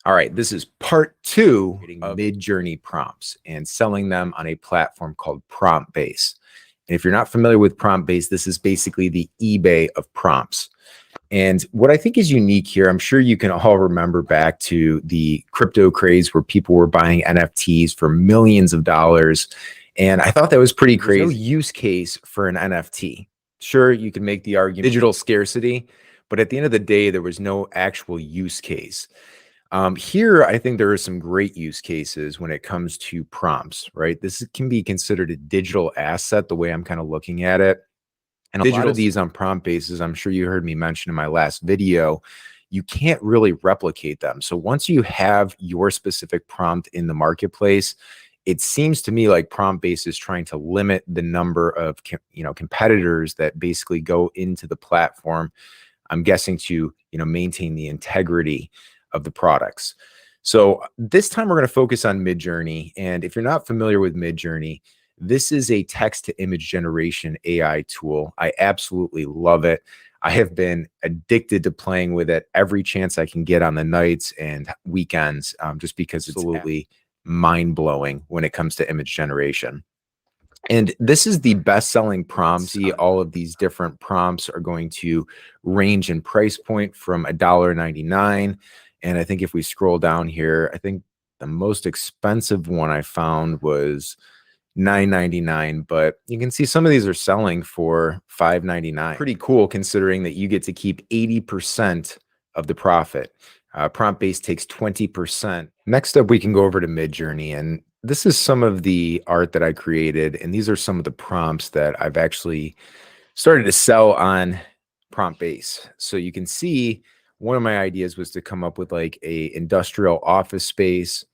All right, this is part 2 of mid-journey prompts and selling them on a platform called Promptbase. And if you're not familiar with Promptbase, this is basically the eBay of prompts. And what I think is unique here, I'm sure you can all remember back to the crypto craze where people were buying NFTs for millions of dollars. And I thought that was pretty crazy. There's no use case for an NFT. Sure, you can make the argument digital scarcity, but at the end of the day, there was no actual use case. Here, I think there are some great use cases when it comes to prompts, right? This can be considered a digital asset, the way I'm kind of looking at it. And a lot of these on Promptbase, I'm sure you heard me mention in my last video, you can't really replicate them. So once you have your specific prompt in the marketplace, it seems to me like Promptbase is trying to limit the number of competitors that basically go into the platform. I'm guessing to maintain the integrity of the products. So this time we're going to focus on Midjourney. And if you're not familiar with Midjourney, this is a text to image generation AI tool. I absolutely love it. I have been addicted to playing with it every chance I can get on the nights and weekends, just because it's absolutely mind-blowing when it comes to image generation. And this is the best-selling prompt. See, all of these different prompts are going to range in price point from $1.99. And I think if we scroll down here, I think the most expensive one I found was $9.99, but you can see some of these are selling for $5.99. Pretty cool considering that you get to keep 80% of the profit. Promptbase takes 20%. Next up, we can go over to Midjourney, and this is some of the art that I created, and these are some of the prompts that I've actually started to sell on Promptbase. So you can see one of my ideas was to come up with like a industrial office space.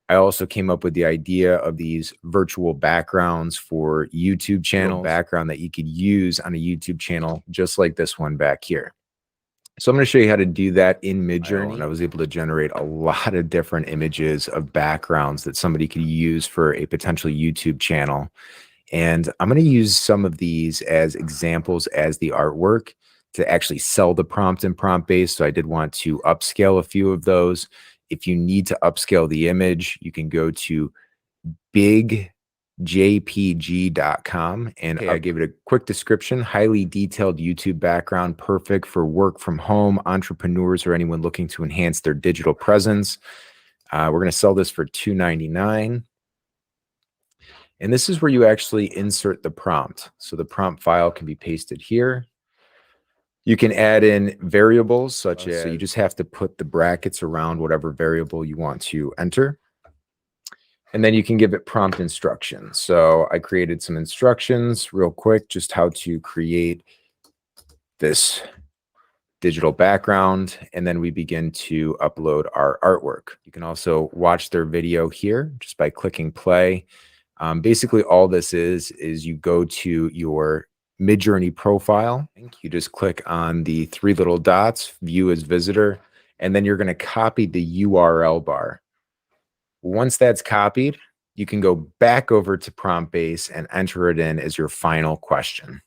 I also came up with the idea of these virtual backgrounds for YouTube channel background that you could use on a YouTube channel, just like this one back here. So I'm going to show you how to do that in Midjourney. And I was able to generate a lot of different images of backgrounds that somebody could use for a potential YouTube channel. And I'm going to use some of these as examples as the artwork to actually sell the prompt in Promptbase. So I did want to upscale a few of those. If you need to upscale the image, you can go to bigjpg.com. And I gave it a quick description: highly detailed YouTube background, perfect for work from home, entrepreneurs, or anyone looking to enhance their digital presence. We're going to sell this for $2.99. And this is where you actually insert the prompt. So the prompt file can be pasted here. You can add in variables such as, so you just have to put the brackets around whatever variable you want to enter. And then you can give it prompt instructions. So I created some instructions real quick, just how to create this digital background. And then we begin to upload our artwork. You can also watch their video here just by clicking play. Basically, all this is you go to your Midjourney profile. You just click on the 3 little dots, view as visitor, and then you're going to copy the URL bar. Once that's copied, you can go back over to Promptbase and enter it in as your final question.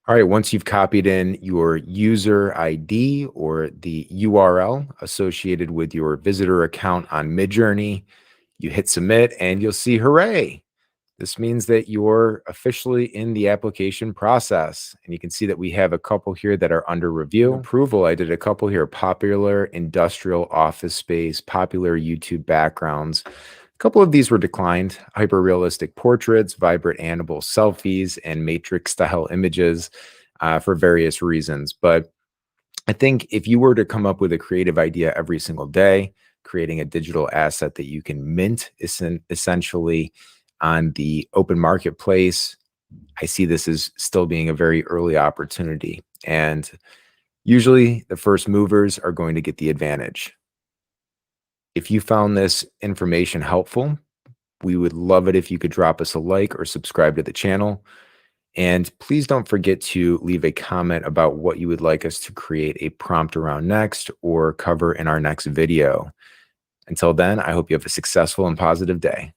All right, once you've copied in your user ID or the URL associated with your visitor account on Midjourney, you hit submit and you'll see, hooray! This means that you're officially in the application process. And you can see that we have a couple here that are under review. Approval, I did a couple here: popular industrial office space, popular YouTube backgrounds. A couple of these were declined: hyper-realistic portraits, vibrant animal selfies, and matrix-style images for various reasons. But I think if you were to come up with a creative idea every single day, creating a digital asset that you can mint essentially on the open marketplace, I see this as still being a very early opportunity. And usually the first movers are going to get the advantage. If you found this information helpful, we would love it if you could drop us a like or subscribe to the channel. And please don't forget to leave a comment about what you would like us to create a prompt around next or cover in our next video. Until then, I hope you have a successful and positive day.